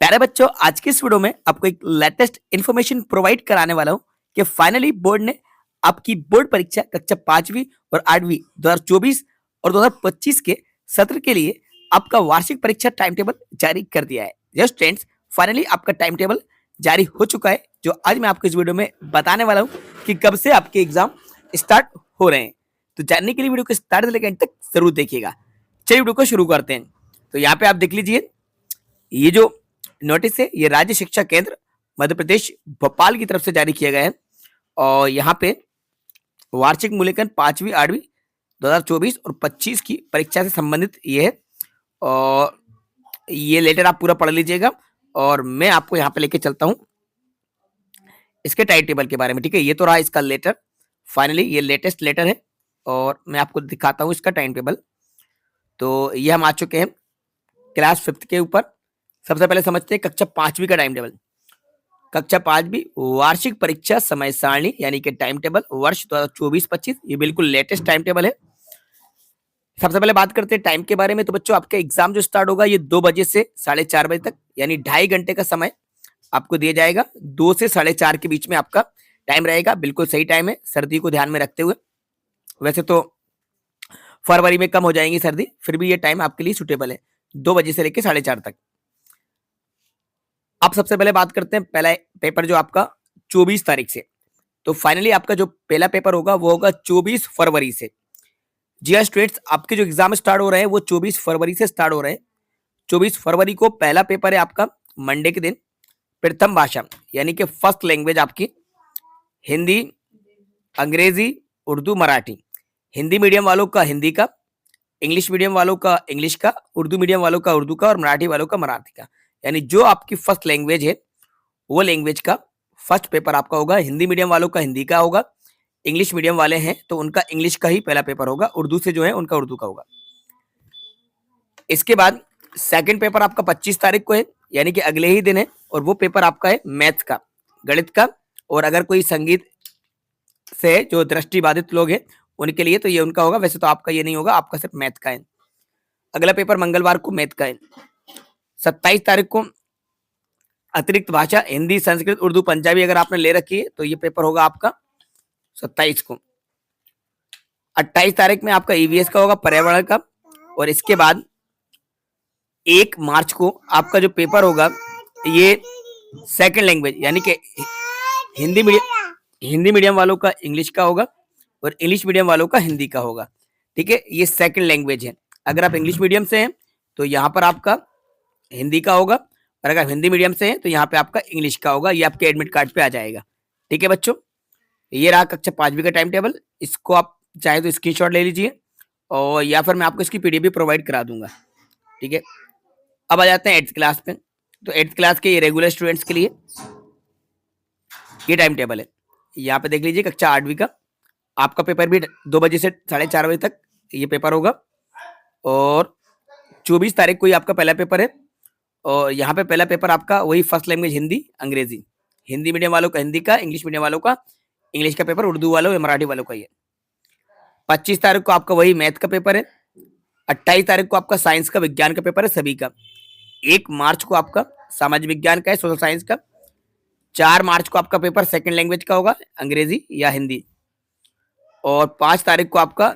प्यारे बच्चों, आज की इस वीडियो में आपको एक लेटेस्ट इन्फॉर्मेशन प्रोवाइड कराने वाला हूं कि फाइनली बोर्ड ने आपकी बोर्ड परीक्षा कक्षा 5वीं और 8वीं 2024 और 2025 के सत्र के लिए आपका वार्षिक परीक्षा टाइम टेबल जारी कर दिया है। जस्ट फ्रेंड्स, फाइनली आपका टाइम टेबल जारी हो चुका है, जो आज मैं आपको इस वीडियो में बताने वाला हूँ कि कब से आपके एग्जाम स्टार्ट हो रहे हैं। तो जानने के लिए वीडियो को स्टार्ट से लेकर एंड तक जरूर देखिएगा। चलिए वीडियो को शुरू करते हैं। तो यहाँ पे आप देख लीजिए, ये जो नोटिस है ये राज्य शिक्षा केंद्र मध्य प्रदेश भोपाल की तरफ से जारी किया गया है और यहाँ पे वार्षिक मूल्यांकन 5वीं 8वीं 2024 और 25 की परीक्षा से संबंधित ये है और ये लेटर आप पूरा पढ़ लीजिएगा और मैं आपको यहाँ पे लेके चलता हूँ इसके टाइम टेबल के बारे में। ठीक है, ये तो रहा इसका लेटर। फाइनली ये लेटेस्ट लेटर है और मैं आपको दिखाता हूँ इसका टाइम टेबल। तो ये हम आ चुके हैं क्लास 5th के ऊपर। सबसे पहले समझते हैं कक्षा 5वीं का टाइम टेबल। कक्षा 5वीं वार्षिक परीक्षा समय सारणी यानी कि टाइम टेबल वर्ष 2024-25, ये बिल्कुल लेटेस्ट टाइम टेबल है। सबसे पहले बात करते हैं टाइम के बारे में। तो बच्चों, आपका एग्जाम जो स्टार्ट होगा ये 2 बजे से 4:30 बजे तक, यानी 2.5 घंटे का समय आपको दिया जाएगा। 2 से 4:30 के बीच में आपका टाइम रहेगा। बिल्कुल सही टाइम है सर्दी को ध्यान में रखते हुए। वैसे तो फरवरी में कम हो जाएंगी सर्दी, फिर भी ये टाइम आपके लिए सुटेबल है, 2 बजे से लेकर 4:30 तक। अब सबसे पहले बात करते हैं पहला पेपर जो आपका 24 तारीख से। तो फाइनली आपका जो पहला पेपर होगा वो होगा 24 फरवरी से। जी हाँ स्टूडेंट्स, आपके जो एग्जाम स्टार्ट हो रहे हैं वो 24 फरवरी से स्टार्ट हो रहे हैं। 24 फरवरी को पहला पेपर है आपका मंडे के दिन। प्रथम भाषा यानी कि फर्स्ट लैंग्वेज आपकी हिंदी, अंग्रेजी, उर्दू, मराठी। हिंदी मीडियम वालों का हिंदी का, इंग्लिश मीडियम वालों का इंग्लिश का, उर्दू मीडियम वालों का उर्दू का और मराठी वालों का मराठी का। यानी जो आपकी फर्स्ट लैंग्वेज है वो लैंग्वेज का फर्स्ट पेपर आपका होगा। हिंदी मीडियम वालों का हिंदी का होगा, इंग्लिश मीडियम वाले हैं तो उनका इंग्लिश का ही पहला पेपर होगा, उर्दू से जो है उनका उर्दू का होगा। इसके बाद सेकंड पेपर आपका 25 तारीख को है, यानी कि अगले ही दिन है, और वो पेपर आपका है मैथ्स का, गणित का, और अगर कोई संगीत से जो दृष्टिबाधित लोग हैं उनके लिए तो ये उनका होगा। वैसे तो आपका ये नहीं होगा, आपका सिर्फ मैथ का है। अगला पेपर मंगलवार को मैथ का है। 27 तारीख को अतिरिक्त भाषा हिंदी, संस्कृत, उर्दू, पंजाबी अगर आपने ले रखी है तो ये पेपर होगा आपका 27 को। 28 तारीख में आपका ईवीएस का होगा, पर्यावरण का। और इसके बाद 1 मार्च को आपका जो पेपर होगा ये सेकंड लैंग्वेज यानी कि हिंदी मीडियम वालों का इंग्लिश का होगा और इंग्लिश मीडियम वालों का हिंदी का होगा। ठीक है, ये सेकंड लैंग्वेज है। अगर आप इंग्लिश मीडियम से हैं तो यहाँ पर आपका हिंदी का होगा, और अगर हिंदी मीडियम से हैं तो यहाँ पे आपका इंग्लिश का होगा। ये आपके एडमिट कार्ड पे आ जाएगा। ठीक है बच्चों, ये रहा कक्षा 5वीं का टाइम टेबल। इसको आप चाहे तो स्क्रीनशॉट ले लीजिए और या फिर मैं आपको इसकी पीडीएफ भी प्रोवाइड करा दूंगा। ठीक है, अब आ जाते हैं 8th क्लास पे। तो 8th क्लास के ये रेगुलर स्टूडेंट्स के लिए ये टाइम टेबल है। यहाँ पे देख लीजिए, कक्षा 8वीं का आपका पेपर भी 2 बजे से 4:30 बजे तक ये पेपर होगा और 24 तारीख को ही आपका पहला पेपर है। और यहाँ पे पहला पेपर आपका वही फर्स्ट लैंग्वेज हिंदी, अंग्रेजी। हिंदी मीडियम वालों का हिंदी का, इंग्लिश मीडियम वालों का इंग्लिश का पेपर, उर्दू वालों या मराठी वालों का ये। 25 तारीख को आपका वही मैथ का पेपर है। 28 तारीख को आपका साइंस का, विज्ञान का पेपर है सभी का। 1 मार्च को आपका सामाजिक विज्ञान का है, सोशल साइंस का। 4 मार्च को आपका पेपर सेकंड लैंग्वेज का होगा, अंग्रेजी या हिंदी। और 5 तारीख को आपका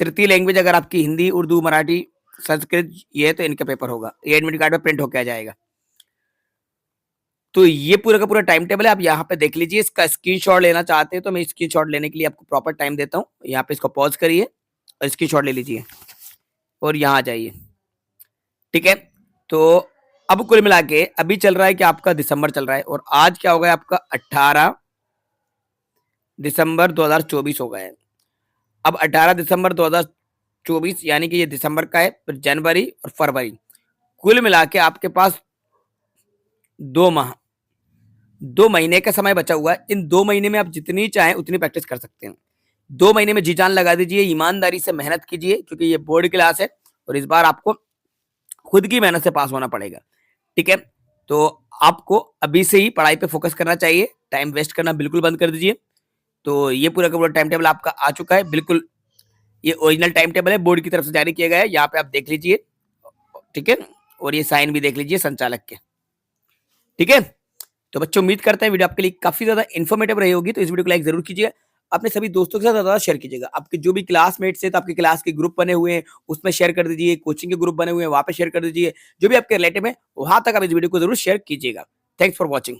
तृतीय लैंग्वेज अगर आपकी हिंदी, उर्दू, मराठी, संस्कृत ये है तो इनका पेपर होगा। ये एडमिट कार्ड में प्रिंट होकर आ जाएगा। तो ये पूरा का पूरा टाइम टेबल है, आप यहाँ पे देख लीजिए। इसका स्क्रीनशॉट लेना चाहते हैं तो मैं स्क्रीनशॉट लेने के लिए आपको प्रॉपर टाइम देता हूँ। यहाँ पे इसको पॉज करिए और स्क्रीनशॉट ले लीजिए और यहाँ आ जाइए। ठीक है, तो अब कुल मिला के अभी चल रहा है कि आपका दिसंबर चल रहा है और आज क्या होगा आपका 18 दिसंबर 2024 हो गया है। अब 18 दिसंबर 2024 यानी कि ये दिसंबर का है, फिर जनवरी और फरवरी, कुल मिला के आपके पास 2 महीने का समय बचा हुआ है। इन 2 महीने में आप जितनी चाहें उतनी प्रैक्टिस कर सकते हैं। 2 महीने में जी जान लगा दीजिए, ईमानदारी से मेहनत कीजिए, क्योंकि ये बोर्ड क्लास है और इस बार आपको खुद की मेहनत से पास होना पड़ेगा। ठीक है, तो आपको अभी से ही पढ़ाई पे फोकस करना चाहिए, टाइम वेस्ट करना बिल्कुल बंद कर दीजिए। तो ये पूरा का पूरा टाइम टेबल आपका आ चुका है। बिल्कुल ये ओरिजिनल टाइम टेबल है, बोर्ड की तरफ से जारी किया गया है। यहाँ पे आप देख लीजिए। ठीक है, और ये साइन भी देख लीजिए संचालक के। ठीक है? तो बच्चों उम्मीद करते हैं वीडियो आपके लिए काफ़ी ज़्यादा इन्फॉर्मेटिव रही होगी, तो इस वीडियो को लाइक ज़रूर कीजिएगा। अपने सभी दोस्तों के साथ ज़्यादा शेयर कीजिएगा। आपके जो भी क्लासमेट्स हैं, तो आपके क्लास के ग्रुप बने हुए हैं, उसमें शेयर कर दीजिए। कोचिंग के ग्रुप बने हुए हैं, वहाँ पे शेयर कर दीजिए। जो भी आपके रिलेटिव हैं, वहाँ तक आप इस वीडियो को ज़रूर शेयर कीजिएगा। Thanks for watching.